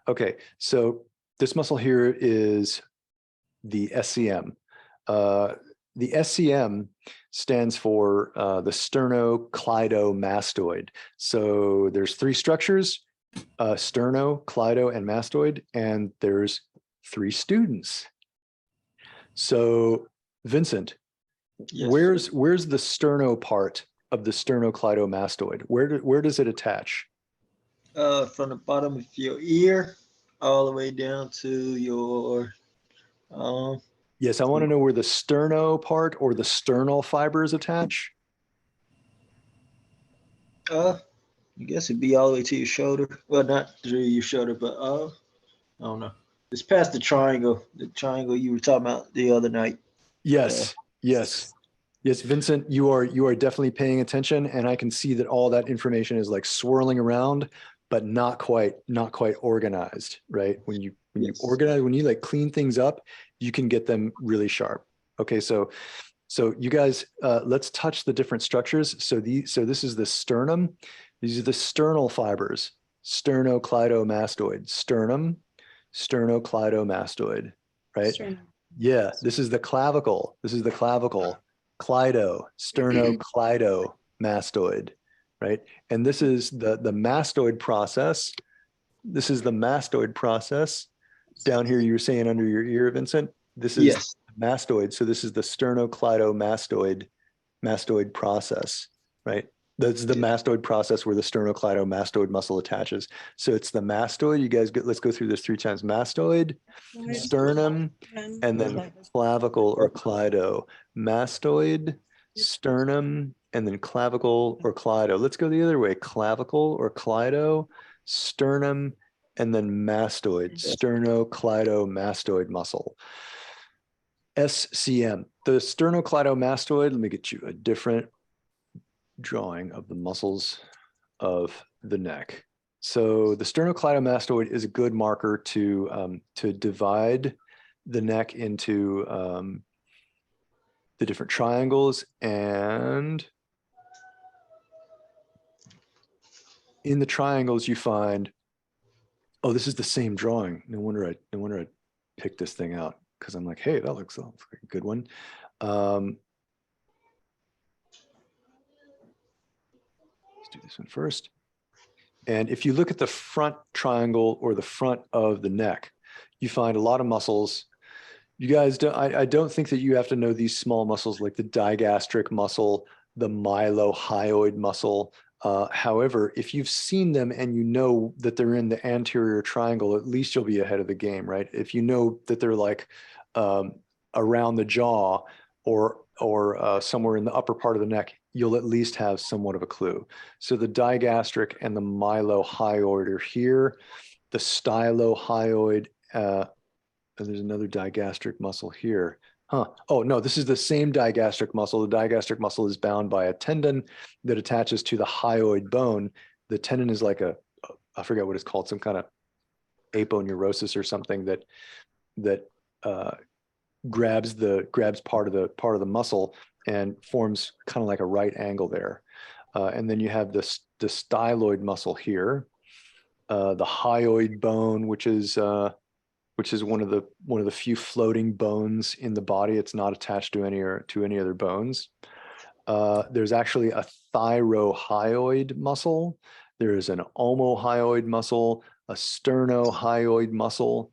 Okay, so this muscle here is the SCM. The SCM stands for the sternocleidomastoid. So there's three structures, sterno, cleido, and mastoid, and there's three students. So Vincent, Yes. where's the sterno part of the sternocleidomastoid? Where does it attach? From the bottom of your ear all the way down to your Yes, I want to know where the sterno part or the sternal fibers attach. I guess it'd be all the way to your shoulder. Well, not to your shoulder, but I don't know. It's past the triangle you were talking about the other night. Yes, yes. Yes, Vincent, you are definitely paying attention, and I can see that all that information is like swirling around, but not quite organized, right? When you organize, when you like clean things up, you can get them really sharp. Okay, so you guys, let's touch the different structures. So this is the sternum. These are the sternal fibers. Sternocleidomastoid. Sternum, sternocleidomastoid, right? Sternum. Yeah, this is the clavicle. This is the clavicle. Cleido, sternocleidomastoid, right? And this is the mastoid process. This is the mastoid process. Down here, you were saying under your ear, Vincent. This is Yes. mastoid. So this is the sternocleidomastoid process, right? That's the mastoid process where the sternocleidomastoid muscle attaches. So it's the mastoid. You guys, let's go through this 3 times. Mastoid, sternum, and then clavicle or cleido. Mastoid, sternum, and then clavicle or cleido. Let's go the other way. Clavicle or cleido, sternum, and then mastoid, sternocleidomastoid muscle. SCM, the sternocleidomastoid. Let me get you a different drawing of the muscles of the neck. So the sternocleidomastoid is a good marker to divide the neck into the different triangles, and in the triangles you find, oh, this is the same drawing. No wonder I picked this thing out, because I'm like, hey, that looks like a good one. Let's do this one first. And if you look at the front triangle or the front of the neck, you find a lot of muscles. You guys don't, I don't think that you have to know these small muscles like the digastric muscle, the mylohyoid muscle. However, if you've seen them and you know that they're in the anterior triangle, at least you'll be ahead of the game, right? If you know that they're like around the jaw or somewhere in the upper part of the neck, you'll at least have somewhat of a clue. So the digastric and the mylohyoid are here. The stylohyoid, and there's another digastric muscle here. Huh. Oh, no, this is the same digastric muscle. The digastric muscle is bound by a tendon that attaches to the hyoid bone. The tendon is like I forget what it's called, some kind of aponeurosis or something that grabs part of the muscle and forms kind of like a right angle there. And then you have the styloid muscle here, the hyoid bone, which is one of the few floating bones in the body. It's not attached to any other bones. There's actually a thyrohyoid muscle. There's an omohyoid muscle, a sternohyoid muscle,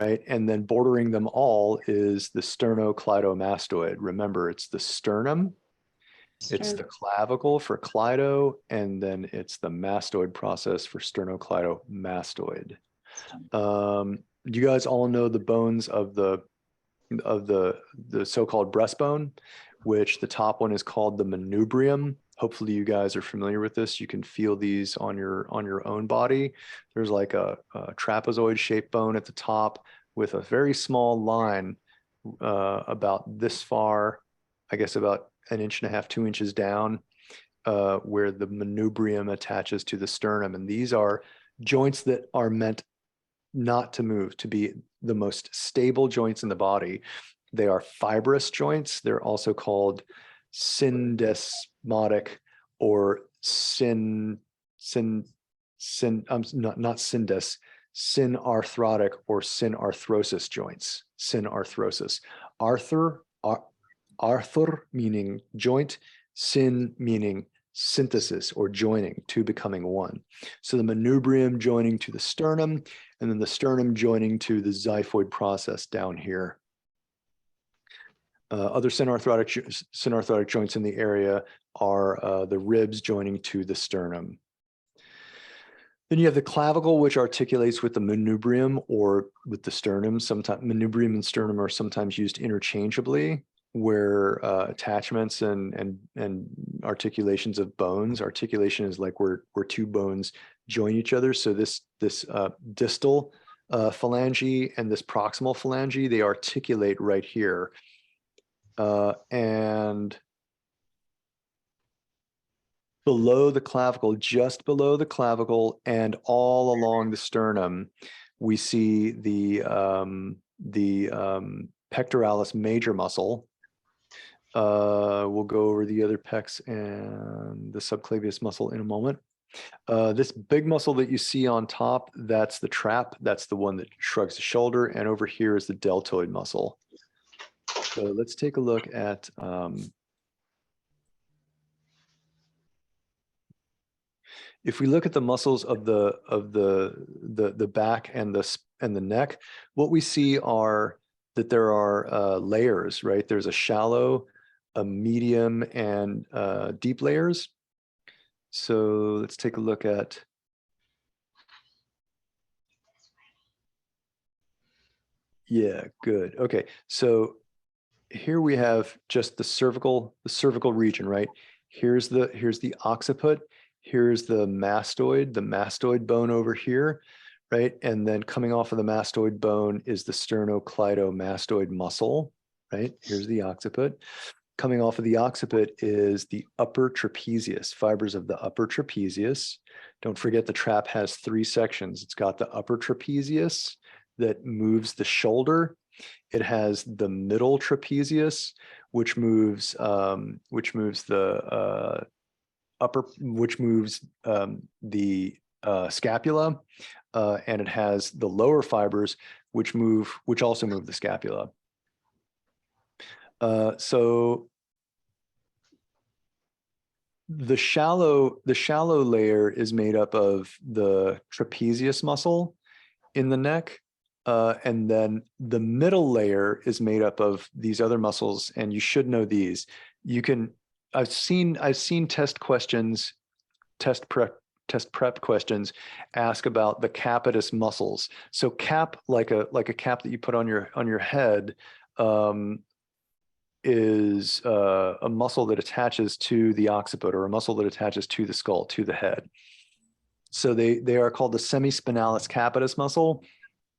right? And then bordering them all is the sternocleidomastoid. Remember, it's the sternum, it's the clavicle for cleido, and then it's the mastoid process for sternocleidomastoid. You guys all know the bones of the so-called breastbone, which the top one is called the manubrium. Hopefully you guys are familiar with this. You can feel these on your own body. There's like a trapezoid shaped bone at the top with a very small line about this far, I guess about 1.5 inches, 2 inches down, where the manubrium attaches to the sternum. And these are joints that are meant not to move, to be the most stable joints in the body. They are fibrous joints. They're also called syndesmotic or not syndes, synarthrotic or synarthrosis joints. Synarthrosis. Arthur meaning joint, syn meaning synthesis or joining, two becoming one. So the manubrium joining to the sternum, and then the sternum joining to the xiphoid process down here. Other synarthrotic joints in the area are the ribs joining to the sternum. Then you have the clavicle, which articulates with the manubrium or with the sternum. Sometimes manubrium and sternum are sometimes used interchangeably, where attachments and articulations of bones. Articulation is like where two bones join each other. So this distal phalange and this proximal phalange, they articulate right here. And below the clavicle, just below the clavicle and all along the sternum, we see the pectoralis major muscle. We'll go over the other pecs and the subclavius muscle in a moment. This big muscle that you see on top, that's the trap. That's the one that shrugs the shoulder. And over here is the deltoid muscle. So let's take a look at if we look at the muscles of the back and the neck, what we see are that there are layers, right? There's a shallow, a medium, and deep layers. So let's take a look at. Yeah, good. Okay, so here we have just the cervical region, right? Here's the occiput. Here's the mastoid bone over here, right? And then coming off of the mastoid bone is the sternocleidomastoid muscle, right? Here's the occiput. Coming off of the occiput is the upper trapezius, fibers of the upper trapezius. Don't forget the trap has three sections. It's got the upper trapezius that moves the shoulder. It has the middle trapezius, which moves the the scapula, and it has the lower fibers, which also move the scapula. So the shallow layer is made up of the trapezius muscle in the neck, and then the middle layer is made up of these other muscles, and you should know these. I've seen test prep questions ask about the capitis muscles. So cap, like a cap that you put on your head, is a muscle that attaches to the occiput, or a muscle that attaches to the skull, to the head. So they are called the semispinalis capitis muscle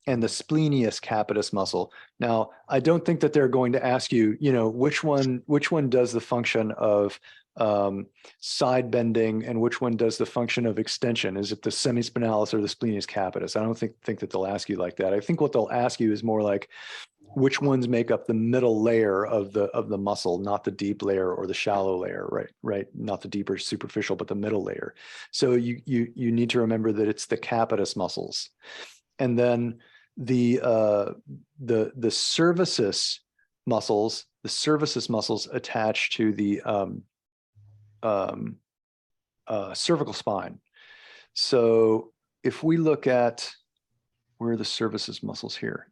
and the splenius capitis muscle. Now, I don't think that they're going to ask you, which one does the function of side bending and which one does the function of extension. Is it the semispinalis or the splenius capitis? I don't think that they'll ask you like that. I think what they'll ask you is more like, which ones make up the middle layer of the muscle, not the deep layer or the shallow layer, right? Not the deeper superficial, but the middle layer. So you need to remember that it's the capitis muscles. And then the cervicis muscles, attach to the cervical spine. So if we look at where are the cervicis muscles here,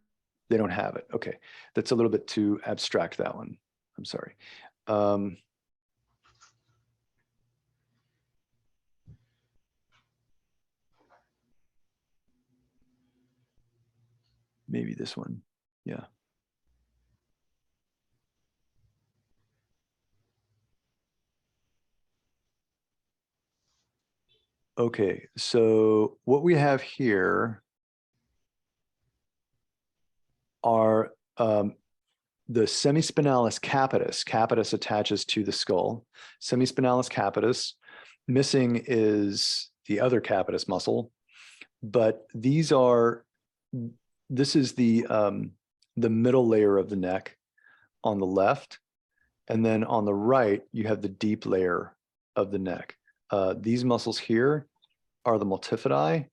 they don't have it. Okay, that's a little bit too abstract, that one. I'm sorry. Maybe this one. Yeah. Okay, so what we have here are the semispinalis capitis. Capitis attaches to the skull. Semispinalis capitis. Missing is the other capitis muscle, but this is the middle layer of the neck on the left, and then on the right you have the deep layer of the neck. These muscles here are the multifidi,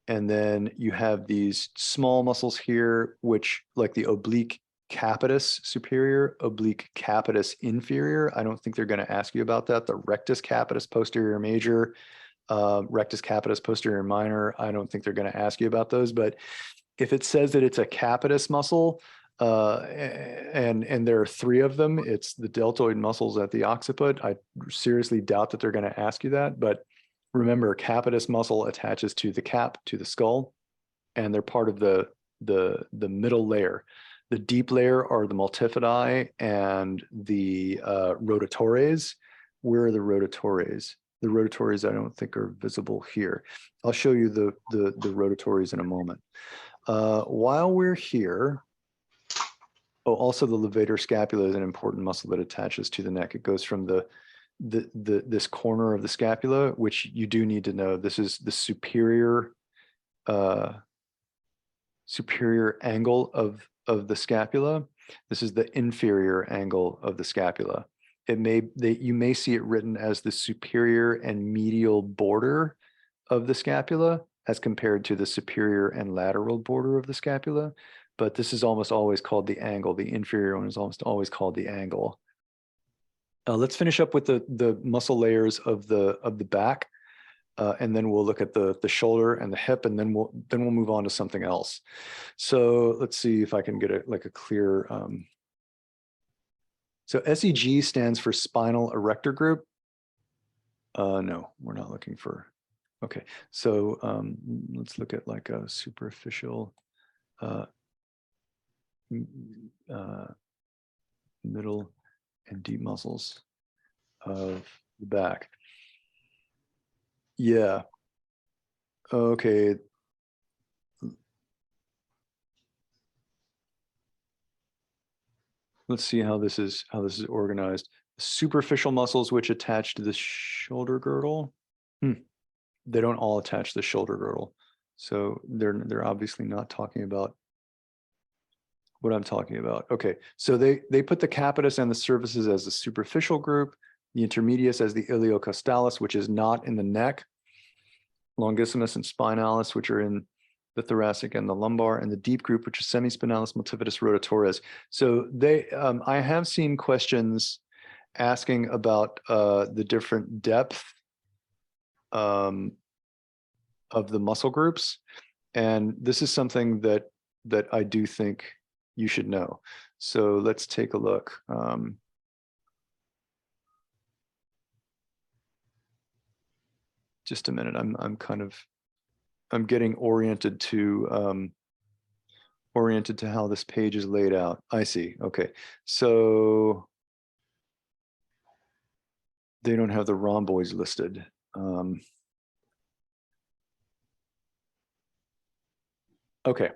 And then you have these small muscles here, which like the oblique capitis superior, oblique capitis inferior. I don't think they're going to ask you about that. The rectus capitis posterior major, rectus capitis posterior minor. I don't think they're going to ask you about those. But if it says that it's a capitis muscle, and there are three of them, it's the deltoid muscles at the occiput. I seriously doubt that they're going to ask you that. But remember, capitis muscle attaches to the cap, to the skull, and they're part of the middle layer. The deep layer are the multifidi and the rotatores. Where are the rotatores? The rotatores I don't think are visible here. I'll show you the rotatores in a moment. While we're here, oh, also the levator scapula is an important muscle that attaches to the neck. It goes from this corner of the scapula, which you do need to know. This is the superior angle of the scapula. This is the inferior angle of the scapula. You may see it written as the superior and medial border of the scapula as compared to the superior and lateral border of the scapula, but this is almost always called the angle. The inferior one is almost always called the angle. Let's finish up with the muscle layers of the back, and then we'll look at the shoulder and the hip, and then we'll move on to something else. So let's see if I can get a clear. So SEG stands for spinal erector group. No, we're not looking for. Okay, so let's look at like a superficial middle and deep muscles of the back. Yeah. Okay. Let's see how this is organized. Superficial muscles which attach to the shoulder girdle. They don't all attach to the shoulder girdle. So they're obviously not talking about what I'm talking about. Okay, so they put the capitis and the cervices as the superficial group, the intermedius as the iliocostalis, which is not in the neck, longissimus and spinalis, which are in the thoracic and the lumbar, and the deep group, which is semispinalis, multifidus, rotatores. So I have seen questions asking about the different depth of the muscle groups, and this is something that I do think you should know. So let's take a look. Just a minute. I'm getting oriented to how this page is laid out. I see. Okay, so they don't have the rhomboids listed. Okay,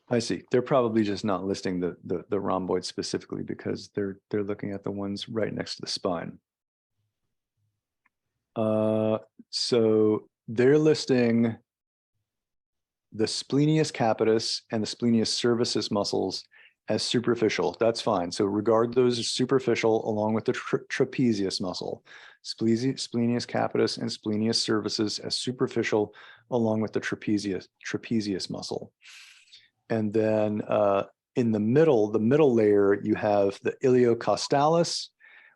I see. They're probably just not listing the rhomboids specifically because they're looking at the ones right next to the spine. So they're listing the splenius capitis and the splenius cervicis muscles as superficial. That's fine. So regard those as superficial along with the trapezius muscle. Splenius capitis and splenius cervicis as superficial along with the trapezius muscle. And then in the middle layer, you have the iliocostalis,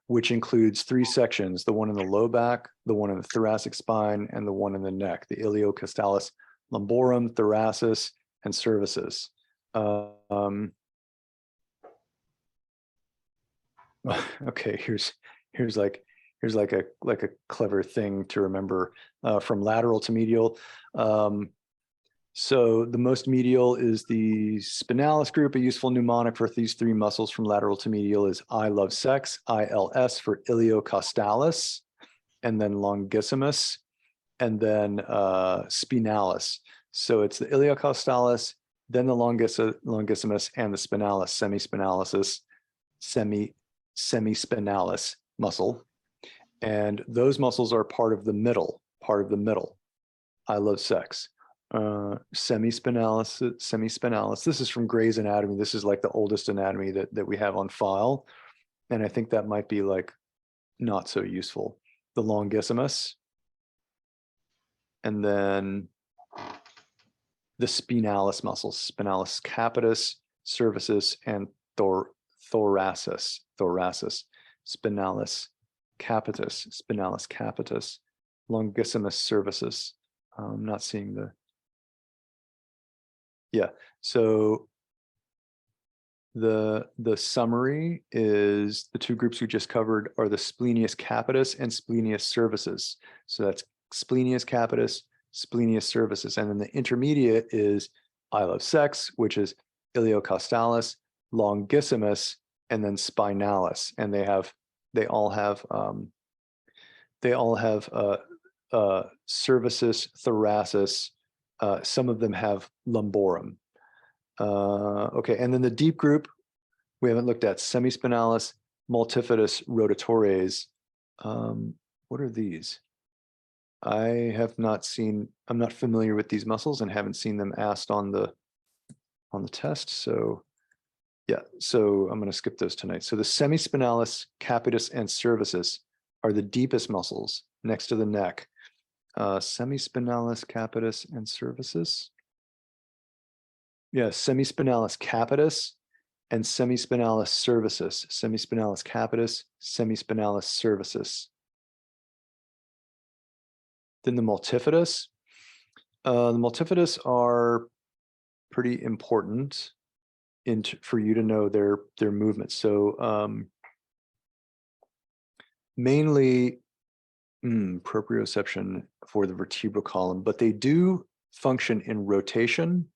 which includes three sections: the one in the low back, the one in the thoracic spine, and the one in the neck, the iliocostalis lumborum, thoracis, and cervicis. Okay, here's like a clever thing to remember from lateral to medial. So the most medial is the spinalis group. A useful mnemonic for these three muscles from lateral to medial is I love sex, ILS for iliocostalis, and then longissimus, and then spinalis. So it's the iliocostalis, then the longissimus, and the spinalis, semispinalis muscle. And those muscles are part of the middle. I love sex. Semispinalis. This is from Gray's Anatomy. This is like the oldest anatomy that we have on file. And I think that might be like not so useful. The longissimus. And then the spinalis muscles, spinalis capitis, cervicis, and thoracis, spinalis capitis, longissimus cervicis. I'm not seeing the, yeah. So the summary is the two groups we just covered are the splenius capitis and splenius cervicis. So that's splenius capitis, splenius cervicis. And then the intermediate is iliopsex, which is iliocostalis, longissimus, and then spinalis. And they all have cervicis, thoracis. Some of them have lumborum. Okay, and then the deep group we haven't looked at: semispinalis, multifidus, rotatores. What are these? I have not seen. I'm not familiar with these muscles and haven't seen them asked on the test. So yeah, so I'm going to skip those tonight. So the semispinalis, capitis, and cervicis are the deepest muscles next to the neck. Semispinalis, capitis, and cervicis. Yeah, semispinalis capitis and semispinalis cervicis. Semispinalis capitis, semispinalis cervicis. Then the multifidus. The multifidus are pretty important for you to know their movements. So mainly proprioception for the vertebral column, but they do function in rotation,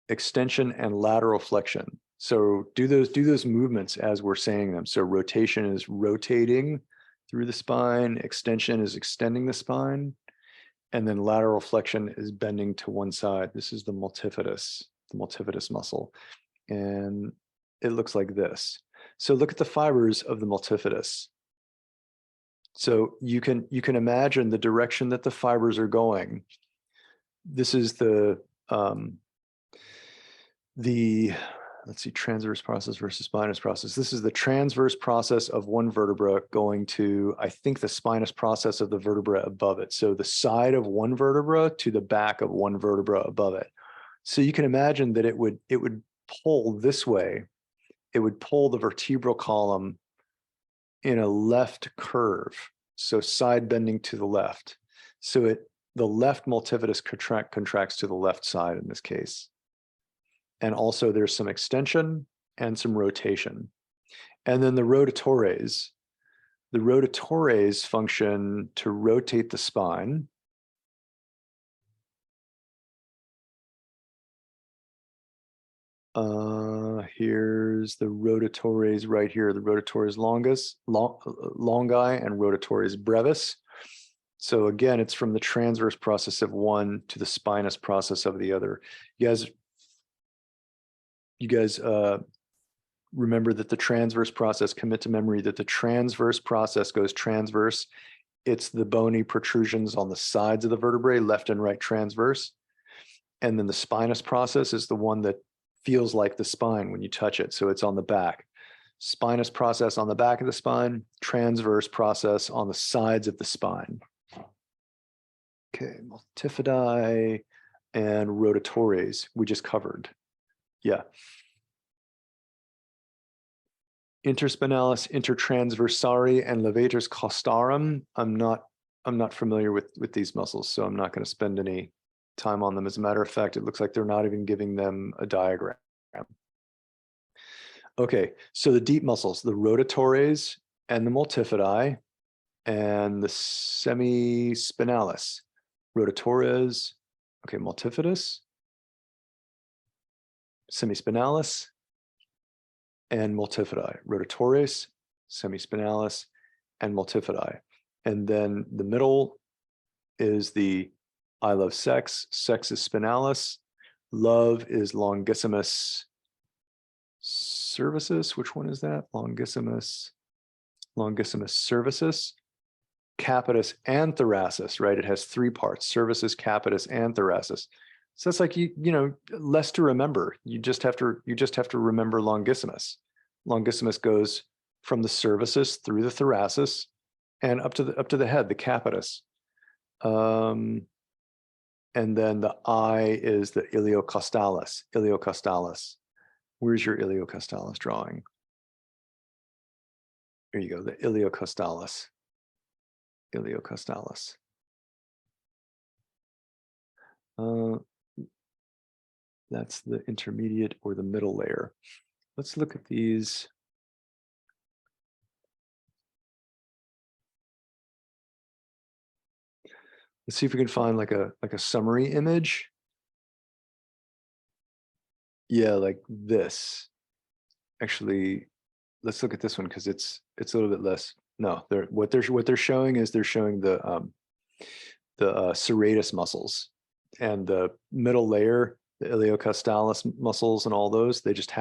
extension, and lateral flexion. So do those movements as we're saying them. So rotation is rotating through the spine, extension is extending the spine, and then lateral flexion is bending to one side. This is the multifidus muscle. And it looks like this. So look at the fibers of the multifidus. So you can imagine the direction that the fibers are going. This is let's see, transverse process versus spinous process. This is the transverse process of one vertebra going to, I think, the spinous process of the vertebra above it. So the side of one vertebra to the back of one vertebra above it. So you can imagine that it would pull this way. It would pull the vertebral column in a left curve. So side bending to the left. So the left multifidus contracts to the left side in this case. And also there's some extension and some rotation. And then the rotatores. The rotatores function to rotate the spine. Here's the rotatores right here. The rotatores longi and rotatores brevis. So again, it's from the transverse process of one to the spinous process of the other. You guys remember that the transverse process, commit to memory that the transverse process goes transverse. It's the bony protrusions on the sides of the vertebrae, left and right transverse. And then the spinous process is the one that feels like the spine when you touch it. So it's on the back. Spinous process on the back of the spine, transverse process on the sides of the spine. Okay, multifidi and rotatores we just covered. Yeah. Interspinalis, intertransversari, and levators costarum. I'm not familiar with these muscles, so I'm not going to spend any time on them. As a matter of fact, it looks like they're not even giving them a diagram. Okay, so the deep muscles, the rotatores and the multifidi, and the semispinalis. Rotatores, okay, multifidus, semispinalis, and multifidi. Rotatores, semispinalis, and multifidi. And then the middle is the I love sex, sex is spinalis, love is longissimus cervicis. Which one is that? Longissimus cervicis, capitis, and thoracis, right? It has three parts: cervicis, capitis, and thoracis. So it's like you know, less to remember. You just have to remember longissimus. Longissimus goes from the cervicis through the thoracis and up to the head, the capitis. And then the I is the iliocostalis, iliocostalis. Where's your iliocostalis drawing? There you go, the iliocostalis, iliocostalis. That's the intermediate or the middle layer. Let's look at these. Let's see if we can find like a summary image. Yeah, like this. Actually, let's look at this one because it's a little bit less. No, what they're showing is they're showing the serratus muscles, and the middle layer, the iliocostalis muscles and all those, they just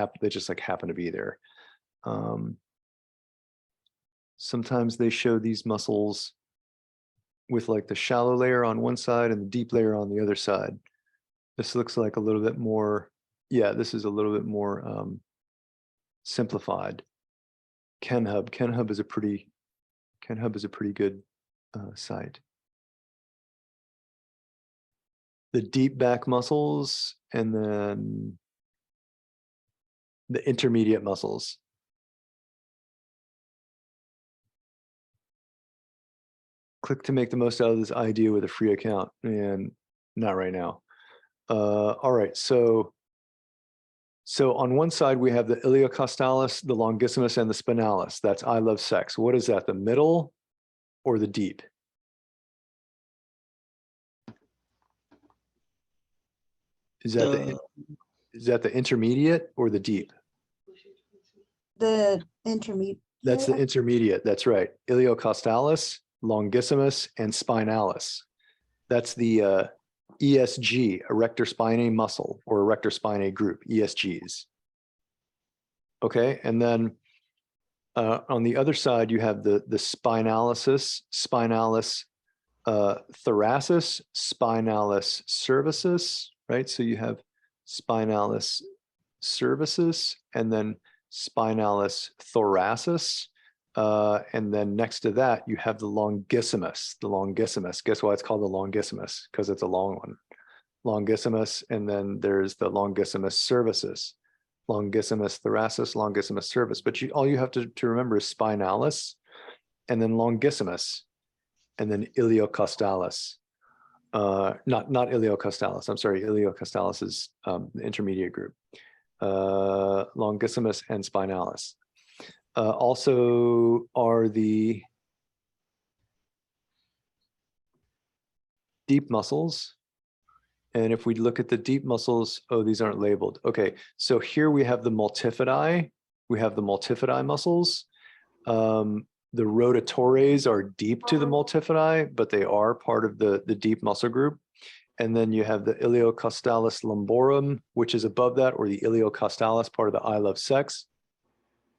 like happen to be there. Sometimes they show these muscles with like the shallow layer on one side and the deep layer on the other side. This looks like a little bit more, yeah, this is a little bit more simplified. KenHub is a pretty good site. The deep back muscles and then the intermediate muscles. Click to make the most out of this idea with a free account, and not right now. All right, so on one side we have the iliocostalis, the longissimus, and the spinalis. That's I love sex. What is that, the middle or the deep? Is that the intermediate or the deep? The intermediate. That's the intermediate, that's right. Iliocostalis, longissimus, and spinalis. That's the ESG, erector spinae muscle, or erector spinae group, ESGs. Okay, and then on the other side, you have the spinalis thoracis, spinalis cervicis, right? So you have spinalis cervicis, and then spinalis thoracis. And then next to that, you have the longissimus, Guess why it's called the longissimus? Because it's a long one. Longissimus, and then there's the longissimus cervicis, longissimus thoracis, longissimus cervicis. But all you have to remember is spinalis, and then longissimus, and then iliocostalis. Not iliocostalis, I'm sorry, iliocostalis is the intermediate group. Longissimus and spinalis. Also are the deep muscles. And if we look at the deep muscles, oh, these aren't labeled. Okay, so here we have the multifidae. We have the multifidae muscles. The rotatories are deep to the multifidae, but they are part of the deep muscle group. And then you have the iliocostalis lumborum, which is above that, or the iliocostalis, part of the I love sex.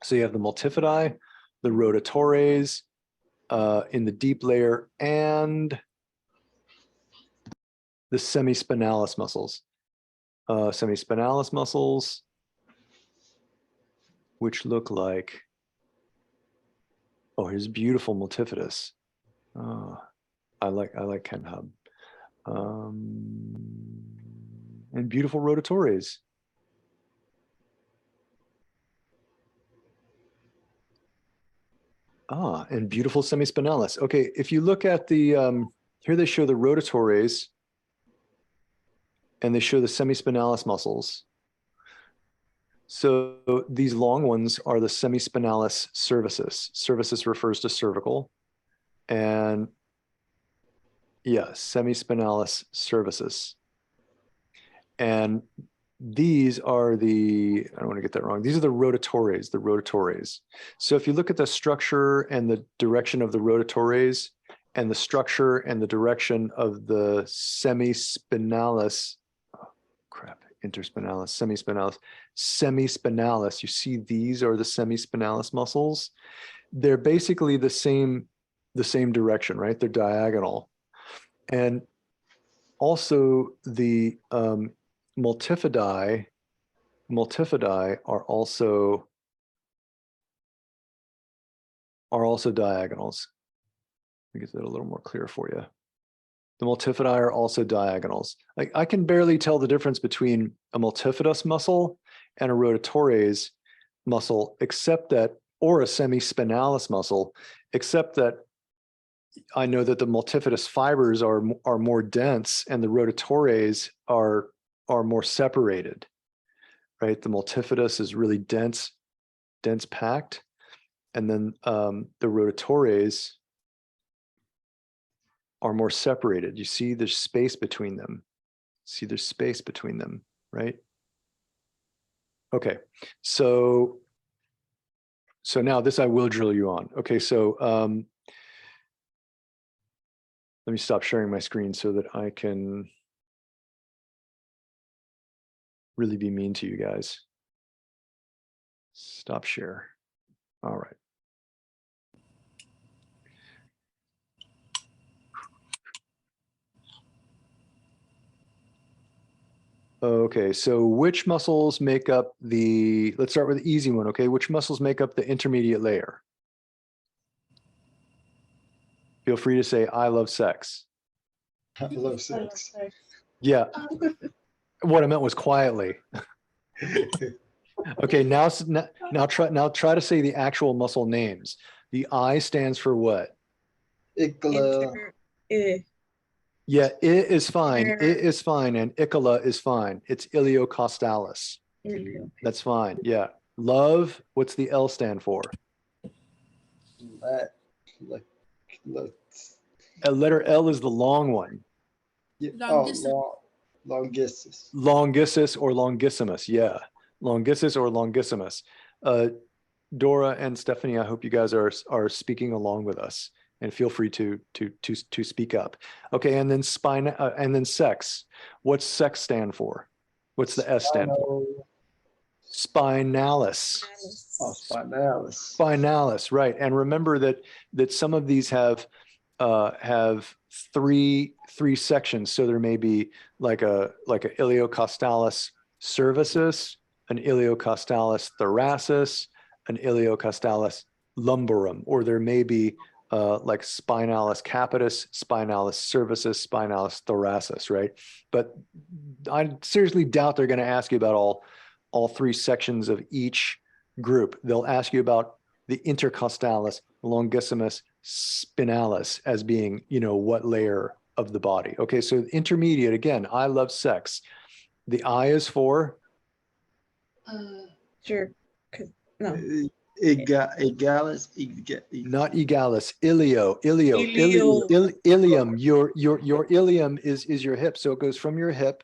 So you have the multifidae, the rotatories in the deep layer, and the semispinalis muscles. Semispinalis muscles, which look like, oh, here's beautiful multifidus. I like KenHub. And beautiful rotatories. And beautiful semispinalis. Okay, if you look at the, here they show the rotatories, and they show the semispinalis muscles. So these long ones are the semispinalis cervicis. Cervicis refers to cervical. And yeah, semispinalis cervicis. And these are the, I don't want to get that wrong. These are the rotatories. So if you look at the structure and the direction of the rotatories, and the structure and the direction of the semispinalis, interspinalis, semispinalis, you see these are the semispinalis muscles. They're basically the same direction, right? They're diagonal. And also the multifidae are also diagonals. Let me get that a little more clear for you. The multifidi are also diagonals. I can barely tell the difference between a multifidus muscle and a rotatories muscle, except that, or a semispinalis muscle, except that I know that the multifidus fibers are more dense and the rotatories are more separated, right? The multifidus is really dense packed. And then the rotatories are more separated. You see there's space between them. See there's space between them, right? Okay, so now this I will drill you on. Okay, so let me stop sharing my screen so that I can really be mean to you guys. Stop share. All right. Okay, so which muscles make up the, let's start with the easy one, okay? Which muscles make up the intermediate layer? Feel free to say, I love sex. I love sex. Yeah, what I meant was quietly. Okay, now try to say the actual muscle names. The I stands for what? Icla. Yeah, it is fine. It is fine, and Icola is fine. It's iliocostalis. That's fine. Yeah. Love, what's the L stand for? Letter L is the long one. Longissus. Longissus or longissimus. Yeah. Longissus or longissimus. Dora and Stephanie, I hope you guys are speaking along with us, and feel free to speak up. Okay, and then and then sex. What's sex stand for? What's the S stand for? Spinalis. Oh, spinalis. Spinalis, right. And remember that some of these have three sections. So there may be like a iliocostalis cervicis, an iliocostalis thoracis, an iliocostalis lumborum, or there may be like spinalis capitis, spinalis cervicis, spinalis thoracis, right? But I seriously doubt they're going to ask you about all three sections of each group. They'll ask you about the intercostalis, longissimus, spinalis as being, what layer of the body. Okay, so intermediate, again, I love sex. The I is for? Sure. No. Egalis. Not egalis, ilium. Your ilium is your hip. So it goes from your hip,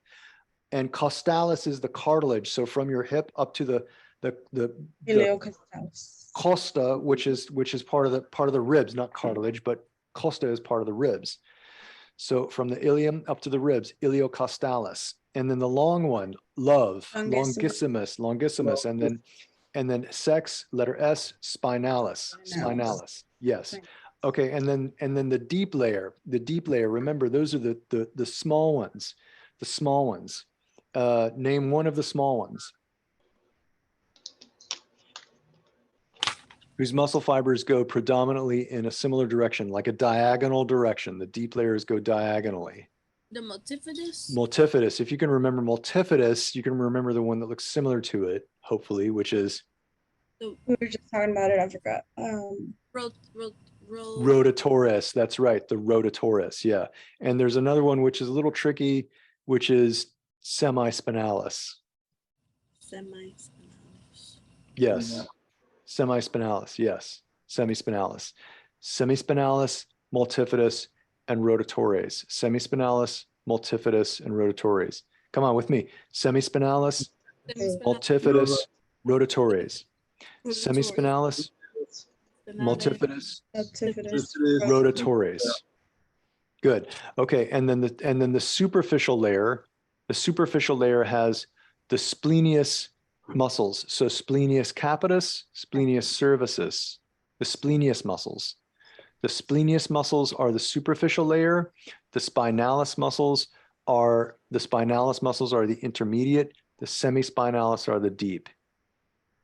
and costalis is the cartilage. So from your hip up to the Iliocostalis. costa, which is part of the ribs, not cartilage, but costa is part of the ribs. So from the ilium up to the ribs, iliocostalis. And then the long one, love, longissimus, and then sex, letter S, spinalis. Yes. Okay, and then the deep layer, remember those are the small ones, name one of the small ones whose muscle fibers go predominantly in a similar direction, like a diagonal direction. The deep layers go diagonally. The multifidus? Multifidus. If you can remember multifidus, you can remember the one that looks similar to it, hopefully, which is? We were just talking about it, I forgot. Rotatoris. That's right, the rotatoris, yeah. And there's another one which is a little tricky, which is semispinalis. Semispinalis. Yes. Semispinalis, yes. Semispinalis, multifidus, and rotatories. Semispinalis, multifidus, and rotatories. Come on with me. Semispinalis, multifidus, rotatories. Semispinalis, multifidus, rotatories. Good. Okay, and then the superficial layer. The superficial layer has the splenius muscles. So splenius capitis, splenius cervicis, the splenius muscles. The splenius muscles are the superficial layer. The spinalis muscles are the intermediate. The semispinalis are the deep.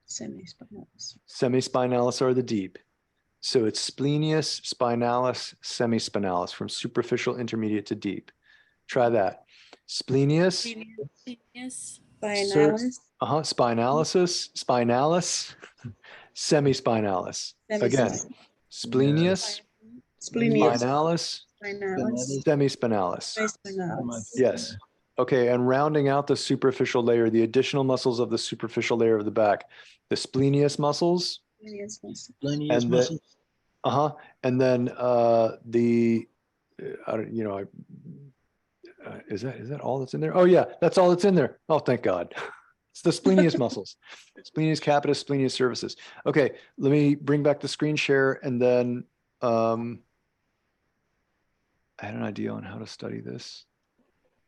Semispinalis. Semispinalis are the deep. So it's splenius, spinalis, semispinalis, from superficial, intermediate to deep. Try that. Splenius, Yes. Spinalis. spinalis, semispinalis. Again, splenius, Splenius. spinalis, Spinalis. semispinalis. Spinalis. Yes. Okay, and rounding out the superficial layer, the additional muscles of the superficial layer of the back, the splenius muscles, Splenius muscle. Splenius and the- muscles. and then I don't, you know, is that all that's in there? Oh yeah, that's all that's in there. Oh, thank God. It's the splenius muscles, splenius capitis, splenius cervicis. Okay, let me bring back the screen share, and then I had an idea on how to study this,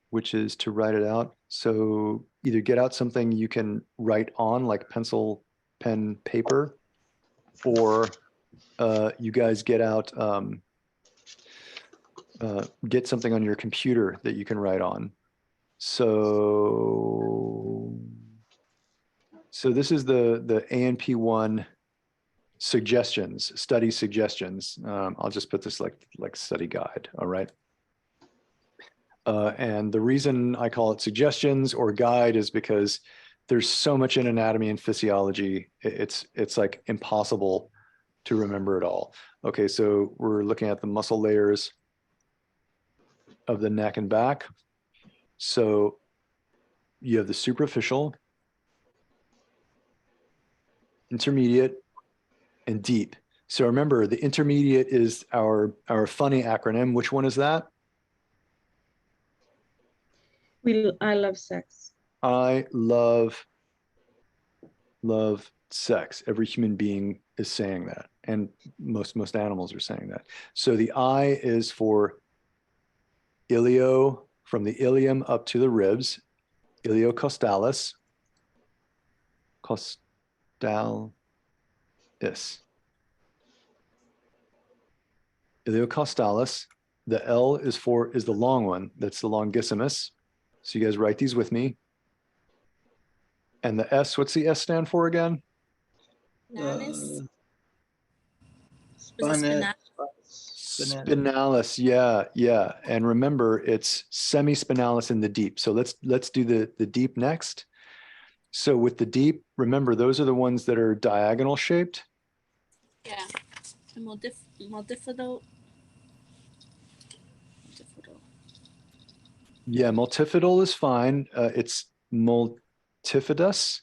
which is to write it out. So either get out something you can write on, like pencil, pen, paper, or you guys get out, get something on your computer that you can write on. So this is the ANP1 suggestions, study suggestions. I'll just put this like study guide, all right? And the reason I call it suggestions or guide is because there's so much in anatomy and physiology, it's like impossible to remember it all. Okay, so we're looking at the muscle layers of the neck and back. So you have the superficial, intermediate, and deep. So remember, the intermediate is our funny acronym. Which one is that? I love sex. I love sex. Every human being is saying that, and most animals are saying that. So the I is for ilio, from the ilium up to the ribs, iliocostalis, costalis. Iliocostalis. The L is the long one. That's the longissimus. So you guys write these with me. And the S, what's the S stand for again? Spinalis. Spinalis. Spinalis, yeah. And remember, it's semispinalis in the deep. So let's do the deep next. So with the deep, remember, those are the ones that are diagonal shaped. Yeah. The multifidal. Yeah, multifidal is fine. It's multifidus.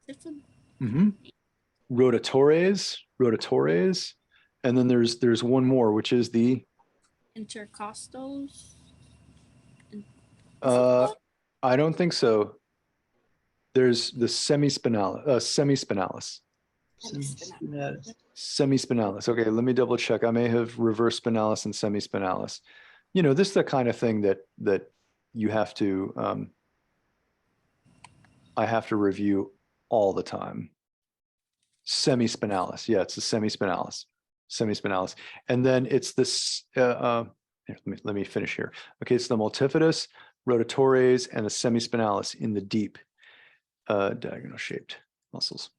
Multifidal. Rotatores. And then there's one more, which is the Intercostals. I don't think so. There's the semispinalis. Semispinalis. Okay, let me double check. I may have reversed spinalis and semispinalis. You know, this is the kind of thing that you have to I have to review all the time. Semispinalis. Yeah, it's the semispinalis. And then it's this, here, let me finish here. Okay, it's the multifidus, rotatores, and the semispinalis in the deep, diagonal shaped muscles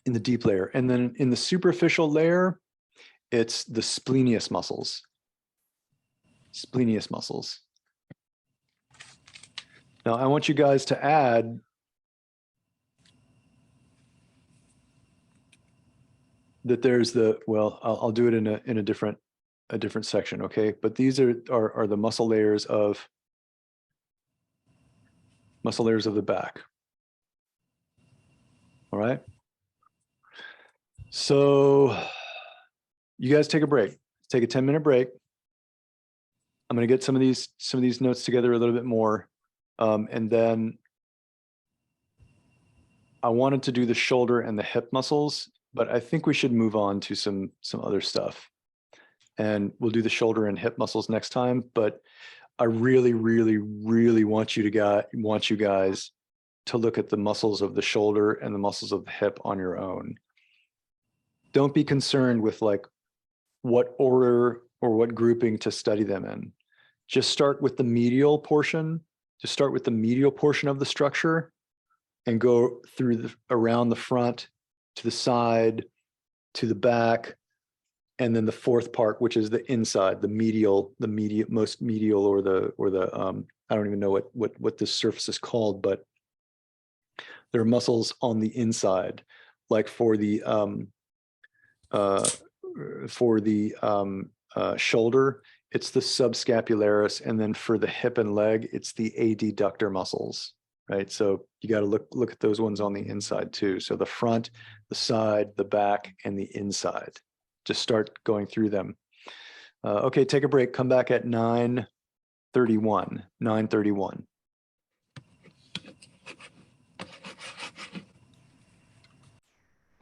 in the deep layer. And then in the superficial layer, it's the splenius muscles. Now I want you guys to add that there's I'll do it in a different section, okay? But these are the muscle layers of the back. All right. So you guys take a break. Take a 10-minute break. I'm going to get some of these notes together a little bit more, and then I wanted to do the shoulder and the hip muscles, but I think we should move on to some other stuff, and we'll do the shoulder and hip muscles next time. But I really, really, really want you guys to look at the muscles of the shoulder and the muscles of the hip on your own. Don't be concerned with like what order or what grouping to study them in. Just start with the medial portion. Just start with the medial portion of the structure and go through around the front, to the side, to the back, And then the fourth part, which is the inside, the most medial, or the I don't even know what this surface is called, but there are muscles on the inside, like for the shoulder, it's the subscapularis, and then for the hip and leg, it's the adductor muscles, right? So you got to look at those ones on the inside too. So the front, the side, the back, and the inside. Just start going through them. Okay, take a break. Come back at 9:31.